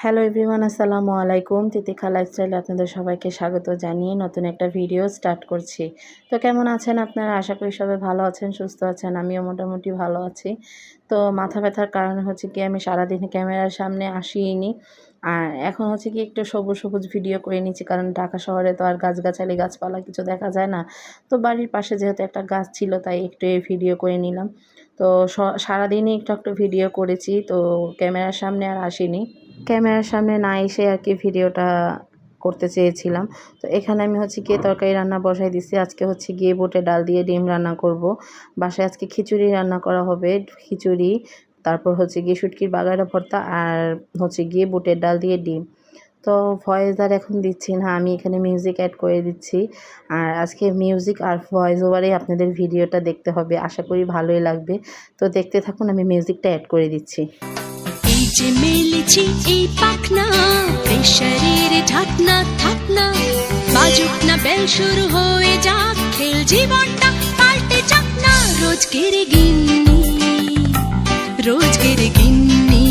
Hello everyone, আসসালামু আলাইকুম। তিতিখা লাইফস্টাইলে আপনাদের সবাইকে স্বাগত জানিয়ে নতুন একটা ভিডিও স্টার্ট করছি। তো কেমন আছেন আপনারা? আশা করি সবাই ভালো আছেন, সুস্থ আছেন। আমিও মোটামুটি ভালো আছি। তো মাথা ব্যথার কারণে হচ্ছে কি আমি সারাদিন ক্যামেরার সামনে আসিনি। আর এখন হচ্ছে কি একটু সবুজ সবুজ ভিডিও করে নিচ্ছি, কারণ ঢাকা শহরে তো আর গাছগাছালি গাছপালা কিছু দেখা যায় না। তো বাড়ির পাশে যেহেতু একটা গাছ ছিল, তাই একটু এই ভিডিও করে নিলাম। তো সারাদিনই একটু একটু ভিডিও করেছি, তো ক্যামেরার সামনে আর আসিনি। ক্যামেরার সামনে না এসে আর কি ভিডিওটা করতে চেয়েছিলাম। তো এখানে আমি হচ্ছে গিয়ে তরকারি রান্না বসাই দিছি। আজকে হচ্ছে গিয়ে বুটের ডাল দিয়ে ডিম রান্না করব। বাসায় আজকে খিচুড়ি রান্না করা হবে, খিচুড়ি, তারপর হচ্ছে গিয়ে শুটকির বাগারা ভর্তা, আর হচ্ছে গিয়ে বুটের ডাল দিয়ে ডিম। তো ভয়েস আর এখন দিচ্ছি না, আমি এখানে মিউজিক অ্যাড করে দিচ্ছি। আর আজকে মিউজিক আর ভয়েস ওভারেই আপনাদের ভিডিওটা দেখতে হবে, আশা করি ভালোই লাগবে। তো দেখতে থাকুন, আমি মিউজিকটা অ্যাড করে দিচ্ছি। এই যে মেলেছি এই পাখনা, প্রেশারের ঢাকনা থাকনা, বাজুক না বেল শুরু হয়ে যাক, খেল জীবনটা পাল্টে যাক না। রোজকের গিন্নি, রোজকের গিন্নি,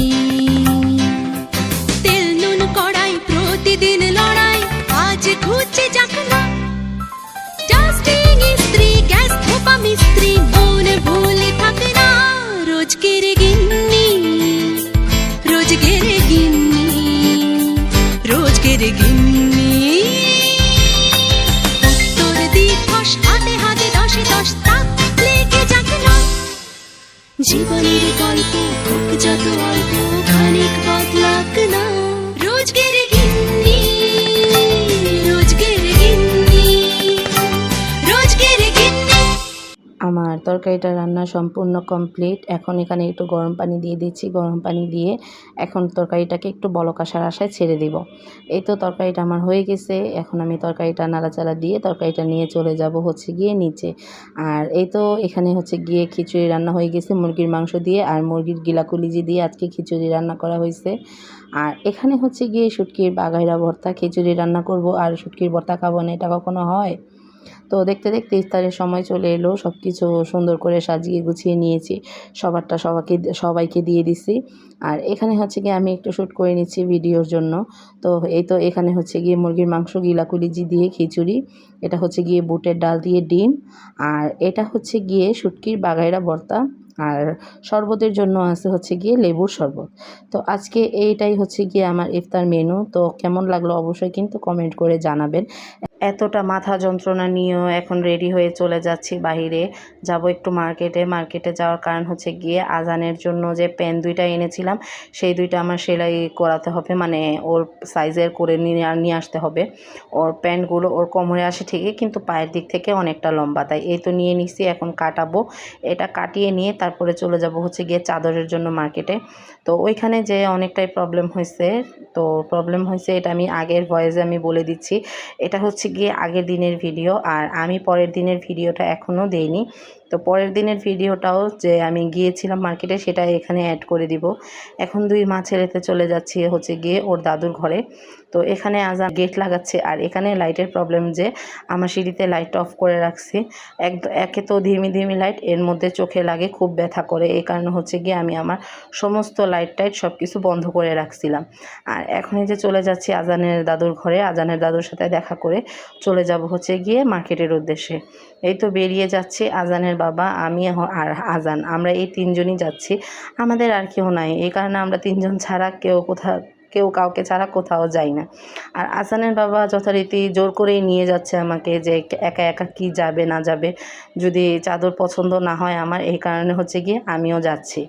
তেল নুন কড়াই প্রতিদিন লড়াই, আজ ঘুচে যাক না। ডাস্টিং ইস্ত্রি, গ্যাস ধোপা মিস্ত্রি, মনে ভুলে থাকে না। রোজকের গিন্নি, রোজকের গিন্নি, রোজকের গিন্নি। উত্তর দিবস হাতে হাতে দশে দশ তাক লেগে যাক না। জীবনের গল্প হোক যত অল্প, খানিক বদলাক না। রোজকের গিন্নি, রোজকের গিন্নি, রোজকের গিন্নি। আমার তরকারিটা রান্না সম্পূর্ণ কমপ্লিট। এখন এখানে একটু গরম পানি দিয়ে দিচ্ছি। গরম পানি দিয়ে এখন তরকারিটাকে একটু বলক আসার আশায় ছেড়ে দিব। এই তো তরকারিটা আমার হয়ে গেছে। এখন আমি তরকারিটা নাড়াচাড়া দিয়ে তরকারিটা নিয়ে চলে যাব হচ্ছে গিয়ে নিচে। আর এই তো এখানে হচ্ছে গিয়ে খিচুড়ি রান্না হয়ে গেছে মুরগির মাংস দিয়ে, আর মুরগির গিলাকুলিজি দিয়ে আজকে খিচুড়ি রান্না করা হয়েছে। আর এখানে হচ্ছে গিয়ে শুটকির বাগাইরা ভর্তা, খিচুড়ি রান্না করব আর শুটকির ভর্তা খাবো না, এটা কখনো হয়? তো দেখতে দেখতে ইফতারের সময় চলে এলো। সব কিছু সুন্দর করে সাজিয়ে গুছিয়ে নিয়েছি, সবারটা সবাইকে দিয়ে দিছি। আর এখানে হচ্ছে গিয়ে আমি একটু শ্যুট করে নিচ্ছি ভিডিওর জন্য। তো এই তো এখানে হচ্ছে গিয়ে মুরগির মাংস গিলাকুলিজি দিয়ে খিচুড়ি, এটা হচ্ছে গিয়ে বুটের ডাল দিয়ে ডিম, আর এটা হচ্ছে গিয়ে শুটকির বাগাইরা ভর্তা, আর শরবতের জন্য আছে হচ্ছে গিয়ে লেবুর শরবত। তো আজকে এইটাই হচ্ছে গিয়ে আমার ইফতার মেনু। তো কেমন লাগলো অবশ্যই কিন্তু কমেন্ট করে জানাবেন। এতটা মাথা যন্ত্রণা নিয়েও এখন রেডি হয়ে চলে যাচ্ছি বাহিরে, যাব একটু মার্কেটে যাওয়ার কারণ হচ্ছে গিয়ে আজানের জন্য যে প্যান্ট দুইটা এনেছিলাম, সেই দুইটা আমার সেলাই করাতে হবে, মানে ওর সাইজের করে নিয়ে আসতে হবে। ওর প্যান্টগুলো ওর কোমরে আসে ঠিকই, কিন্তু পায়ের দিক থেকে অনেকটা লম্বা, তাই এই তো নিয়ে নিছি, এখন কাটাবো। এটা কাটিয়ে নিয়ে তারপরে চলে যাব হচ্ছে গিয়ে চাদরের জন্য মার্কেটে। তো ওইখানে যে অনেকটাই প্রবলেম হয়েছে। তো প্রবলেম হয়েছে এটা আমি আগের ভয়েসে আমি বলে দিচ্ছি। এটা হচ্ছে গিয়ে আগের দিনের ভিডিও, আর আমি পরের দিনের ভিডিওটা এখনও দেইনি। তো পরের দিনের ভিডিওটাও যে আমি গিয়েছিলাম মার্কেটে, সেটা এখানে অ্যাড করে দিব। এখন দুই মা ছেলেতে চলে যাচ্ছি হচ্ছে গিয়ে ওর দাদুর ঘরে। তো এখানে আজান গেট লাগাচ্ছে, আর এখানে লাইটের প্রবলেম যে আমার সিঁড়িতে লাইট অফ করে রাখছি। একে তো ধিমি লাইট, এর মধ্যে চোখে লাগে, খুব ব্যথা করে। এই কারণে হচ্ছে গিয়ে আমি আমার সমস্ত লাইট টাইট সব কিছু বন্ধ করে রাখছিলাম। আর এখনই যে চলে যাচ্ছি আজানের দাদুর ঘরে, আজানের দাদুর সাথে দেখা করে চলে যাব হচ্ছে গিয়ে মার্কেটের উদ্দেশ্যে। এই তো বেরিয়ে যাচ্ছি, আজানের বাবা, আমি আর আজান, আমরা এই তিনজনই যাচ্ছি। আমাদের আর কেউ নাই, এই কারণে আমরা তিনজন ছাড়া কেউ কাউকে ছাড়া কোথাও যাই না। আর আজানের বাবা যথারীতি জোর করেই নিয়ে যাচ্ছে আমাকে, যে একা একা কি যাবে না যাবে, যদি চাদর পছন্দ না হয় আমার, এই কারণে হচ্ছে গিয়ে আমিও যাচ্ছি।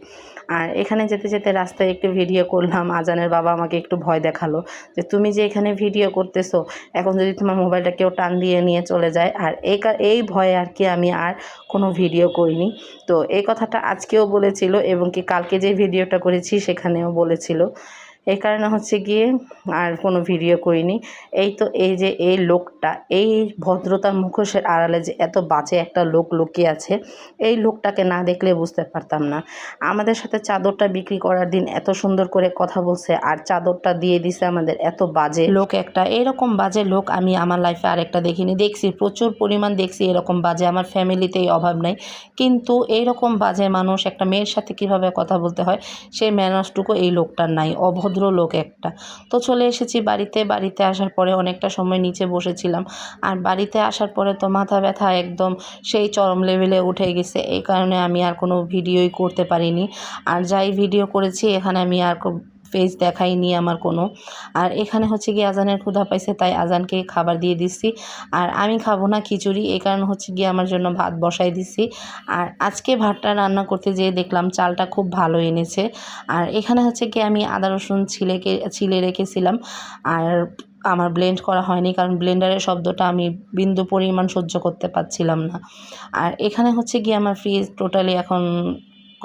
আর এখানে যেতে যেতে রাস্তায় একটু ভিডিও করলাম। আজানের বাবা আমাকে একটু ভয় দেখালো যে তুমি যে এখানে ভিডিও করতেছো, এখন যদি তোমার মোবাইলটা কেউ টান দিয়ে নিয়ে চলে যায়। আর এই ভয়ে আর কি আমি আর কোনো ভিডিও করিনি। তো এই কথাটা আজকেও বলেছিল, এবং কি কালকে যে ভিডিওটা করেছি সেখানেও বলেছিল। এই কারণে হচ্ছে গিয়ে আর কোনো ভিডিও করিনি। এই তো এই যে এই লোকটা, এই ভদ্রতার মুখোশের আড়ালে যে এত বাজে একটা লোক লুকিয়ে আছে, এই লোকটাকে না দেখলে বুঝতে পারতাম না। আমাদের সাথে চাদরটা বিক্রি করার দিন এত সুন্দর করে কথা বলছে, আর চাদরটা দিয়ে দিছে আমাদের এত বাজে লোক একটা। এরকম বাজে লোক আমি আমার লাইফে আরেকটা দেখিনি। দেখছি প্রচুর পরিমাণ দেখছি এরকম বাজে, আমার ফ্যামিলিতেই অভাব নাই, কিন্তু এইরকম বাজে মানুষ একটা মেয়ের সাথে কিভাবে কথা বলতে হয় সেই ম্যানার্সটুকু এই লোকটার নাই। অভদ্র ভদ্রলোক একটা। তো চলে এসেছি বাড়িতে আসার পরে অনেকটা সময় নিচে বসেছিলাম। আর বাড়িতে আসার পরে তো মাথা ব্যথা একদম সেই চরম লেভেলে উঠে গেছে। এই কারণে আমি আর কোনো ভিডিওই করতে পারিনি। আর যাই ভিডিও করেছি এখানে আমি আর ফেস দেখাইনি আমার কোনো। আর এখানে হচ্ছে গিয়ে আজানের ক্ষুধা পাইছে, তাই আজানকে খাবার দিয়ে দিচ্ছি। আর আমি খাবো না খিচুড়ি, এই কারণে হচ্ছে গিয়ে আমার জন্য ভাত বসাই দিচ্ছি। আর আজকে ভাতটা রান্না করতে যেয়ে দেখলাম চালটা খুব ভালো এনেছে। আর এখানে হচ্ছে গিয়ে আমি আদা রসুন ছিলে রেখেছিলাম। আর আমার ব্লেন্ড করা হয়নি, কারণ ব্লেন্ডারের শব্দটা আমি বিন্দু পরিমাণ সহ্য করতে পারছিলাম না। আর এখানে হচ্ছে গিয়ে আমার ফ্রিজ টোটালি এখন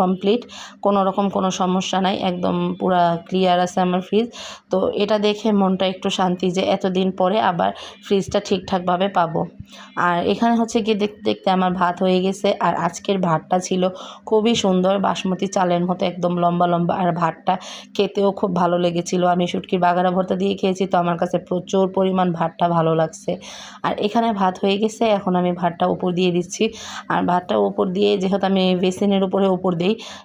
কমপ্লিট, কোনো রকম কোনো সমস্যা নাই, একদম পুরা ক্লিয়ার আছে আমার ফ্রিজ। তো এটা দেখে মনটা একটু শান্তি যে এতদিন পরে আবার ফ্রিজটা ঠিকঠাকভাবে পাবো। আর এখানে হচ্ছে গিয়ে দেখতে দেখতে আমার ভাত হয়ে গেছে। আর আজকের ভাতটা ছিল খুবই সুন্দর, বাসমতি চালের মতো একদম লম্বা লম্বা। আর ভাতটা খেতেও খুব ভালো লেগেছিলো। আমি শুটকির বাগারা ভর্তা দিয়ে খেয়েছি, তো আমার কাছে প্রচুর পরিমাণ ভাতটা ভালো লাগছে। আর এখানে ভাত হয়ে গেছে, এখন আমি ভাতটা উপর দিয়ে দিচ্ছি। আর ভাতটা উপর দিয়ে, যেহেতু আমি বেসিনের উপরে উপর দিই,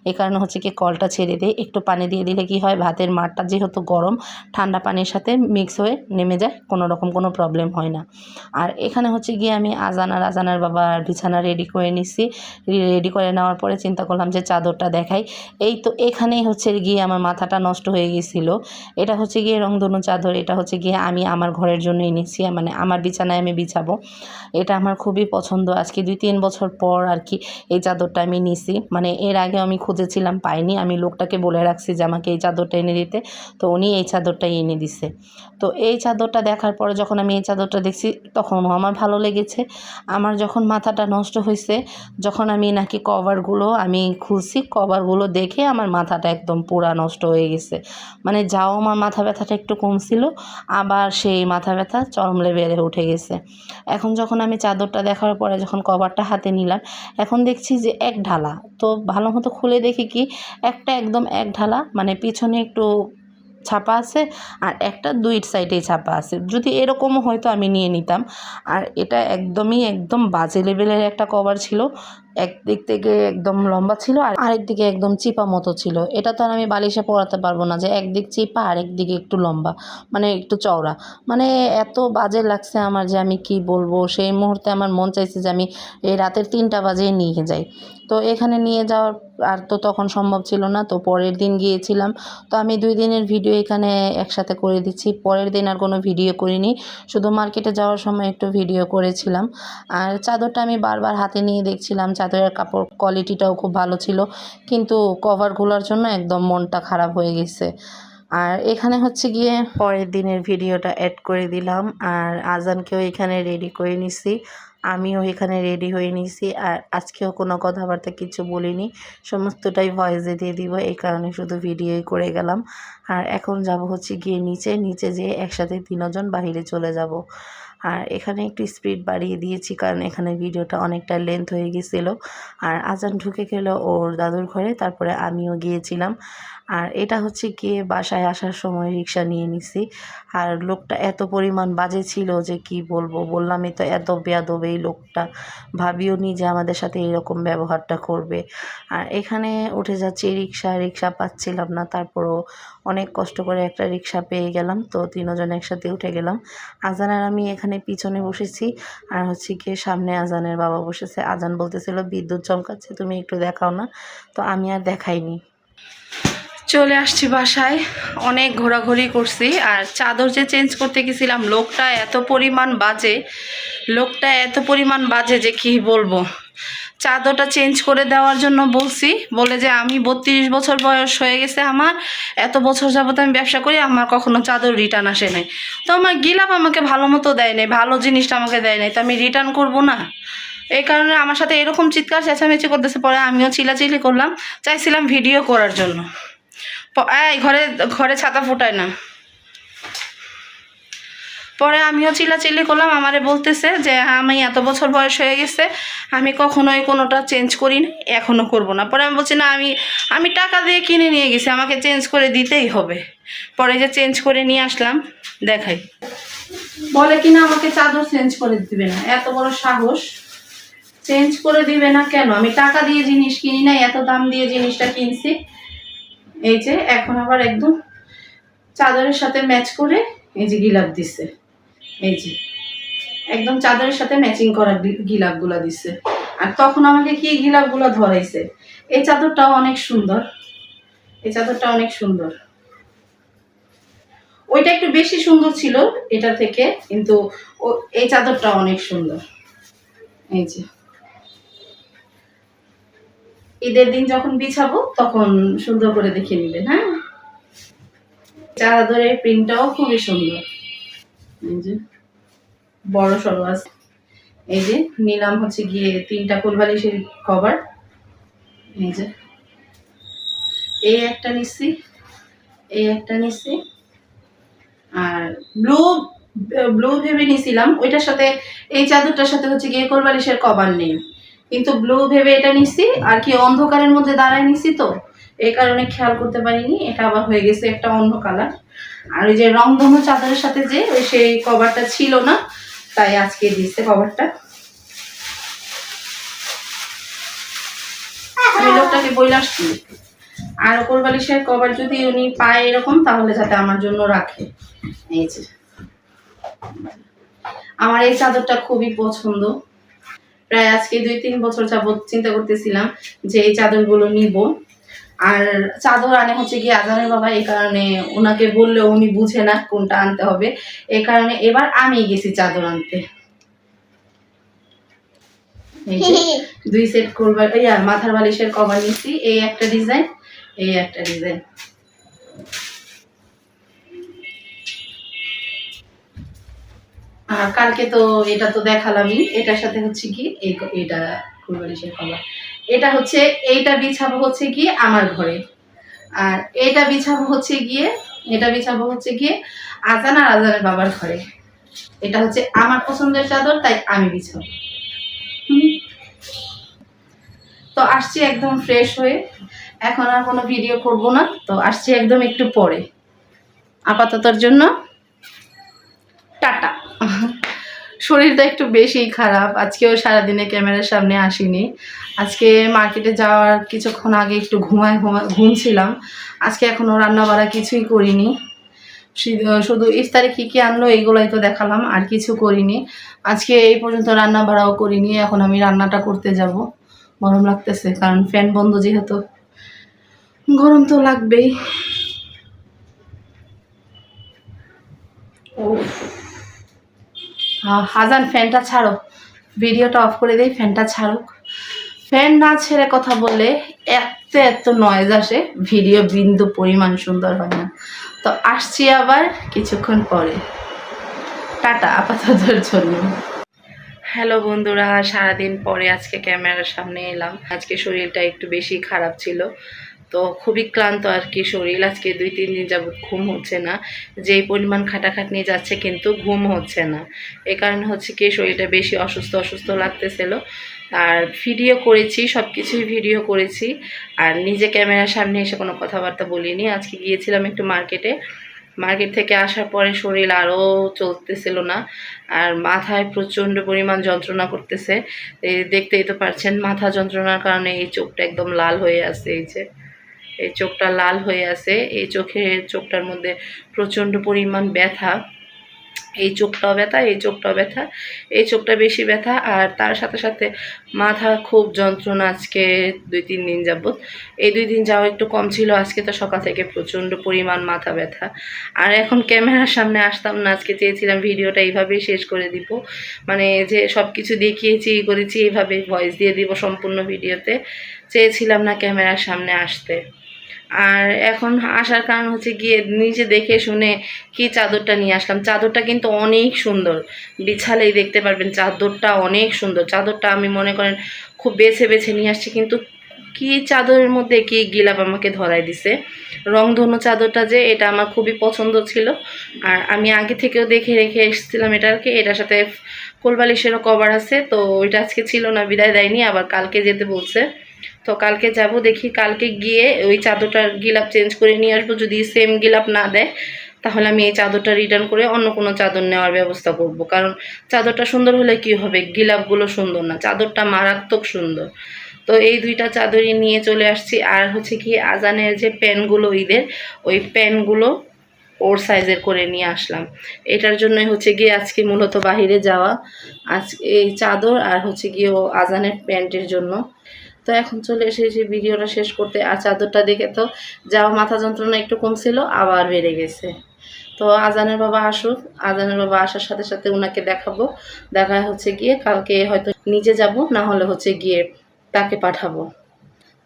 এই কারণে হচ্ছে কি কলটা ছেড়ে দিই। একটু পানি দিয়ে দিলে কি হয়, ভাতের মারটা যেহেতু গরম, ঠান্ডা পানির সাথে মিক্স হয়ে নেমে যায়, কোনো রকম কোনো প্রবলেম হয় না। আর এখানে হচ্ছে গিয়ে আমি আজানার বাবার বিছানা রেডি করে নিচ্ছি। রেডি করে নেওয়ার পরে চিন্তা করলাম যে চাদরটা দেখাই। এই তো এখানেই হচ্ছে গিয়ে আমার মাথাটা নষ্ট হয়ে গিয়েছিলো। এটা হচ্ছে গিয়ে রংধনু চাদর, এটা হচ্ছে গিয়ে আমি আমার ঘরের জন্য এনেছি, মানে আমার বিছানায় আমি বিছাবো। এটা আমার খুবই পছন্দ। আজকে 2-3 বছর পর আর কি এই চাদরটা আমি নিছি। মানে এর আগে আমি খুঁজেছিলাম, পাইনি। আমি লোকটাকে বলে রাখছি যে আমাকে এই চাদরটা এনে দিতে, তো উনি এই চাদরটাই এনে দিছে। তো এই চাদরটা দেখার পরে যখন আমি এই চাদরটা দেখছি, তখনও আমার ভালো লেগেছে। আমার যখন মাথাটা নষ্ট হয়েছে, যখন আমি নাকি কভারগুলো আমি খুলছি, কভারগুলো দেখে আমার মাথাটা একদম পুরা নষ্ট হয়ে গেছে। মানে যাও আমার মাথা ব্যথাটা একটু কমছিল, আবার সেই মাথা ব্যথা চরম লেভেলে উঠে গেছে। এখন যখন আমি চাদরটা দেখার পরে যখন কভারটা হাতে নিলাম, এখন দেখছি যে এক ঢালা। তো ভালো মতো খুলে দেখি কি, একটা একদম এক ঢালা, মানে পিছনে একটু ছাপা আছে, আর একটা 2 সাইডেই ছাপা আছে। যদি এরকমও হয়তো আমি নিয়ে নিতাম। আর এটা একদম বাজে লেভেলের একটা কভার ছিল। একদিক থেকে একদম লম্বা ছিল, আর আরেক দিকে একদম চিপা মতো ছিল। এটা তো আর আমি বালিশে পরাতে পারবো না যে একদিক চিপা আরেক দিকে একটু লম্বা, মানে একটু চওড়া। মানে এত বাজে লাগছে আমার যে আমি কি বলবো। সেই মুহূর্তে আমার মন চাইছে যে আমি এই রাতের 3টা বাজে নিয়ে যাই। তো এখানে নিয়ে যাওয়ার আর তো তখন সম্ভব ছিল না। তো পরের দিন গিয়েছিলাম। তো আমি 2 দিনের ভিডিও এখানে একসাথে করে দিচ্ছি। পরের দিন আর কোনো ভিডিও করিনি, শুধু মার্কেটে যাওয়ার সময় একটু ভিডিও করেছিলাম। আর চাদরটা আমি বারবার হাতে নিয়ে দেখছিলাম, চাদরের কাপড় কোয়ালিটিটাও খুব ভালো ছিল, কিন্তু কভারগুলোর জন্য একদম মনটা খারাপ হয়ে গেছে। আর এখানে হচ্ছে গিয়ে পরের দিনের ভিডিওটা অ্যাড করে দিলাম। আর আজানকেও এখানে রেডি করে নিছি, আমিও এখানে রেডি হয়ে নিছি। আর আজকেও কোনো কথাবার্তা কিছু বলিনি, সমস্তটাই ভয়েসে দিয়ে দিব, এই কারণে শুধু ভিডিওই করে গেলাম। আর এখন যাব হচ্ছে গিয়ে নিচে যেয়ে একসাথে 3 জন বাহিরে চলে যাব। আর এখানে একটু স্পিড বাড়িয়ে দিয়েছি, কারণ এখানে ভিডিওটা অনেকটা লেন্থ হয়ে গেছিলো। আর আজান ঢুকে গেল ওর দাদুর ঘরে, তারপরে আমিও গিয়েছিলাম। আর এটা হচ্ছে গিয়ে বাসায় আসার সময় রিক্সা নিয়ে নিছি। আর লোকটা এত পরিমাণ বাজে ছিল যে কি বলবো, বললামই তো এত বেয়াদব এই লোকটা, ভাবিও নি যে আমাদের সাথে এরকম ব্যবহারটা করবে। আর এখানে উঠে যাচ্ছি রিক্সা পাচ্ছিলাম না, তারপরও অনেক কষ্ট করে একটা রিক্সা পেয়ে গেলাম। তো 3 জন একসাথে উঠে গেলাম। আজান আর আমি এখানে পিছনে বসেছি, আর হচ্ছে গিয়ে সামনে আজানের বাবা বসেছে। আজান বলতেছিল বিদ্যুৎ চমকাচ্ছে, তুমি একটু দেখাও না। তো আমি আর দেখাইনি। চলে আসছি বাসায়, অনেক ঘোরাঘুরি করছি। আর চাদর যে চেঞ্জ করতে গেছিলাম, লোকটা এত পরিমাণ বাজে যে কি বলবো। চাদরটা চেঞ্জ করে দেওয়ার জন্য বলছি, বলে যে আমি 32 বছর বয়স হয়ে গেছে আমার, এত বছর যাবত আমি ব্যবসা করি, আমার কখনো চাদর রিটার্ন আসে নাই। তো আমার গিলাপ আমাকে ভালো মতো দেয় নাই, ভালো জিনিসটা আমাকে দেয় নাই, তো আমি রিটার্ন করবো না? এই কারণে আমার সাথে এরকম চিৎকার চেঁচামেচি করতেছে। পরে আমিও চিল্লাচিল্লি করলাম, চাইছিলাম ভিডিও করার জন্য। এই ঘরে ছাতা ফুটায় না। পরে আমিও চিল্লাচিল্লি করলাম, আমারে বলতেছে যে আমি এত বছর বয়স হয়ে গেছে, আমি কখনোই কোনোটা চেঞ্জ করি না, এখনও করব না। পরে আমি বলছি না, আমি টাকা দিয়ে কিনে নিয়ে গেছি, আমাকে চেঞ্জ করে দিতেই হবে। পরে যে চেঞ্জ করে নিয়ে আসলাম, দেখাই। বলে কিনা আমাকে চাদর চেঞ্জ করে দিবে না, এত বড় সাহস! চেঞ্জ করে দিবে না কেন? আমি টাকা দিয়ে জিনিস কিনি না, এত দাম দিয়ে জিনিসটা কিনছি। এই যে এখন আবার একদম চাদরের সাথে ম্যাচ করে এই যে গিলাপ দিছে, এই যে একদম চাদরের সাথে ম্যাচিং করা গিলাপগুলা দিছে। আর তখন আমাকে কি গিলাপগুলো ধরাইছে। এই চাদরটাও অনেক সুন্দর, এই চাদরটা অনেক সুন্দর। ওইটা একটু বেশি সুন্দর ছিল এটা থেকে, কিন্তু এই চাদরটা অনেক সুন্দর। এই যে ঈদের দিন যখন বিছাবো তখন সুন্দর করে দেখে নেবেন। হ্যাঁ, চাদরের প্রিন্টটাও খুবই সুন্দর। এই যে বড় সড়ো আছে। এই যে নিলাম হচ্ছে গিয়ে 3টা কোলবালিশের কভার। এই যে এই একটা নিচ্ছি, এই একটা নিচ্ছি, আর ব্লু ব্লু ভেবে নিছিলাম ওইটার সাথে, এই চাদরটার সাথে হচ্ছে গিয়ে কোলবালিশের কভার নেই, কিন্তু ব্লু ভেবে এটা নিচ্ছি। আর কি অন্ধকারের মধ্যে দাঁড়ায় নিছি তো এই কারণে খেয়াল করতে পারিনি, এটা আবার হয়ে গেছে একটা অন্য কালার। আর ওই যে রংধনু চাদরের সাথে যে ওই সেই কভারটা ছিল না, তাই আজকে দিচ্ছে কভারটা। আমি লোকটাকে বইলে আসছি, আর কোলবালিশের কভার যদি উনি পায় এরকম তাহলে যাতে আমার জন্য রাখে। এই যে আমার এই চাদরটা খুবই পছন্দ। প্রায় আজকে 2-3 বছর যাবত চিন্তা করতেছিলাম যে এই চাদরগুলো নিব। আর চাদর আনে হচ্ছে গিয়ে আজানের বাবা, এই কারণে ওনাকে বললেও উনি বুঝে না কোনটা আনতে হবে, এই কারণে এবার আমি গেছি চাদর আনতে। এই যে 2 সেট করবার মাথার বালিশের কভার নিচ্ছি, এই একটা ডিজাইন, এই একটা ডিজাইন। আর কালকে তো এটা তো দেখালামই, এটার সাথে হচ্ছে কি এটা কুলবালিশের কভার। এটা হচ্ছে এইটা বিছাবো হচ্ছে গিয়ে আমার ঘরে, আর এটা বিছাবো হচ্ছে গিয়ে আজান আর আজানের বাবার ঘরে। এটা হচ্ছে আমার পছন্দের চাদর, তাই আমি বিছাবো। তো আসছি একদম ফ্রেশ হয়ে, এখন আর কোনো ভিডিও করব না, তো আসছি একদম একটু পরে। আপাততর জন্য টাটা। শরীরটা একটু বেশি খারাপ, আজকেও সারাদিনে ক্যামেরার সামনে আসিনি। আজকে মার্কেটে যাওয়ার কিছুক্ষণ আগে একটু ঘুমছিলাম। আজকে এখনও রান্না বাড়া কিছুই করিনি, শুধু ইফতারে কী কী আনলো এইগুলোই তো দেখালাম, আর কিছু করিনি। আজকে এই পর্যন্ত রান্না বাড়াও করিনি। এখন আমি রান্নাটা করতে যাব, গরম লাগতেছে কারণ ফ্যান বন্ধ, যেহেতু গরম তো লাগবেই। ও হাজান, ফ্যানটা ছাড়ো, ভিডিওটা অফ করে দেই, ফ্যানটা ছাড়ুক। ফ্যান না ছেড়ে কথা বললে এত এত নয়েজ আসে, ভিডিও বিন্দু পরিমাণ সুন্দর হয় না। তো আসছি আবার কিছুক্ষণ পরে, টাটা আপাততর জন্য। হ্যালো বন্ধুরা, সারাদিন পরে আজকে ক্যামেরার সামনে এলাম। আজকে শরীরটা একটু বেশি খারাপ ছিল, তো খুবই ক্লান্ত আর কি শরীর। আজকে 2-3 দিন যাবত ঘুম হচ্ছে না, যেই পরিমাণ খাটাখাটনি যাচ্ছে কিন্তু ঘুম হচ্ছে না। এই কারণে হচ্ছে কি শরীরটা বেশি অসুস্থ অসুস্থ লাগতেছিল। আর ভিডিও করেছি, সব কিছুই ভিডিও করেছি, আর নিজে ক্যামেরার সামনে এসে কোনো কথাবার্তা বলিনি। আজকে গিয়েছিলাম একটু মার্কেটে, মার্কেট থেকে আসার পরে শরীর আরও চলতেছিল না, আর মাথায় প্রচণ্ড পরিমাণ যন্ত্রণা করতেছে। দেখতেই তো পারছেন, মাথা যন্ত্রণার কারণে এই চোখটা একদম লাল হয়ে আছে। এই যে এই চোখটা লাল হয়ে আছে, এই চোখটার মধ্যে প্রচণ্ড পরিমাণ ব্যথা। এই চোখটাও ব্যথা, এই চোখটাও ব্যথা, এই চোখটা বেশি ব্যথা, আর তার সাথে সাথে মাথা খুব যন্ত্রণা আজকে 2-3 দিন যাবত। এই 2 দিন যাওয়া একটু কম ছিল, আজকে তো সকাল থেকে প্রচণ্ড পরিমাণ মাথা ব্যথা। আর এখন ক্যামেরার সামনে আসতাম না, আজকে চেয়েছিলাম ভিডিওটা এইভাবেই শেষ করে দিব, মানে যে সব কিছু দেখিয়েছি করেছি এইভাবে ভয়েস দিয়ে দিব সম্পূর্ণ ভিডিওতে। চেয়েছিলাম না ক্যামেরার সামনে আসতে। আর এখন আসার কারণ হচ্ছে গিয়ে নিজে দেখে শুনে কি চাদরটা নিয়ে আসলাম। চাদরটা কিন্তু অনেক সুন্দর, বিছালেই দেখতে পারবেন চাদরটা অনেক সুন্দর। চাদরটা আমি মনে করেন খুব বেছে বেছে নিয়ে আসছি, কিন্তু কি চাদরের মধ্যে কি গিলাপ আমাকে ধরাই দিছে। রংধনু চাদরটা যে এটা আমার খুবই পছন্দ ছিল, আর আমি আগে থেকেও দেখে রেখে এসেছিলাম এটাকে। এটার সাথে কোলবালিশেরও কভার আছে, তো ওইটা আজকে ছিল না, বিদায় দেয়নি, আবার কালকে যেতে বলছে। তো কালকে যাব, দেখি কালকে গিয়ে ওই চাদরটার গিলাপ চেঞ্জ করে নিয়ে আসবো। যদি সেম গিলাপ না দেয় তাহলে আমি এই চাদরটা রিটার্ন করে অন্য কোনো চাদর নেওয়ার ব্যবস্থা করব, কারণ চাদরটা সুন্দর হলে কি হবে, গিলাপগুলো সুন্দর না, চাদরটা মারাত্মক সুন্দর। তো এই 2টা চাদরই নিয়ে চলে আসছি। আর হচ্ছে কি আজানের যে প্যানগুলো ঈদের, ওই প্যানগুলো ওর সাইজের করে নিয়ে আসলাম। এটার জন্যই হচ্ছে গিয়ে আজকে মূলত বাহিরে যাওয়া, আজ এই চাদর আর হচ্ছে গিয়ে ও আজানের প্যান্টের জন্য। তো এখন চলে এসেছি ভিডিওটা শেষ করতে। আর চাদরটা দেখে তো যাওয়া মাথা যন্ত্রণা একটু কমছিল, আবার বেড়ে গেছে। তো আজানের বাবা আসুক, আজানের বাবা আসার সাথে সাথে ওনাকে দেখাবো। দেখা হচ্ছে গিয়ে কালকে হয়তো নিজে যাব, না হলে হচ্ছে গিয়ে তাকে পাঠাবো।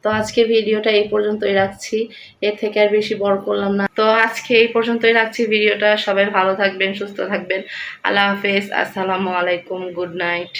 তো আজকে ভিডিওটা এই পর্যন্তই রাখছি, এর থেকে আর বেশি বড় করলাম না। তো আজকে এই পর্যন্তই রাখছি ভিডিওটা। সবাই ভালো থাকবেন, সুস্থ থাকবেন। আল্লাহ হাফেজ, আসসালামু আলাইকুম, গুড নাইট।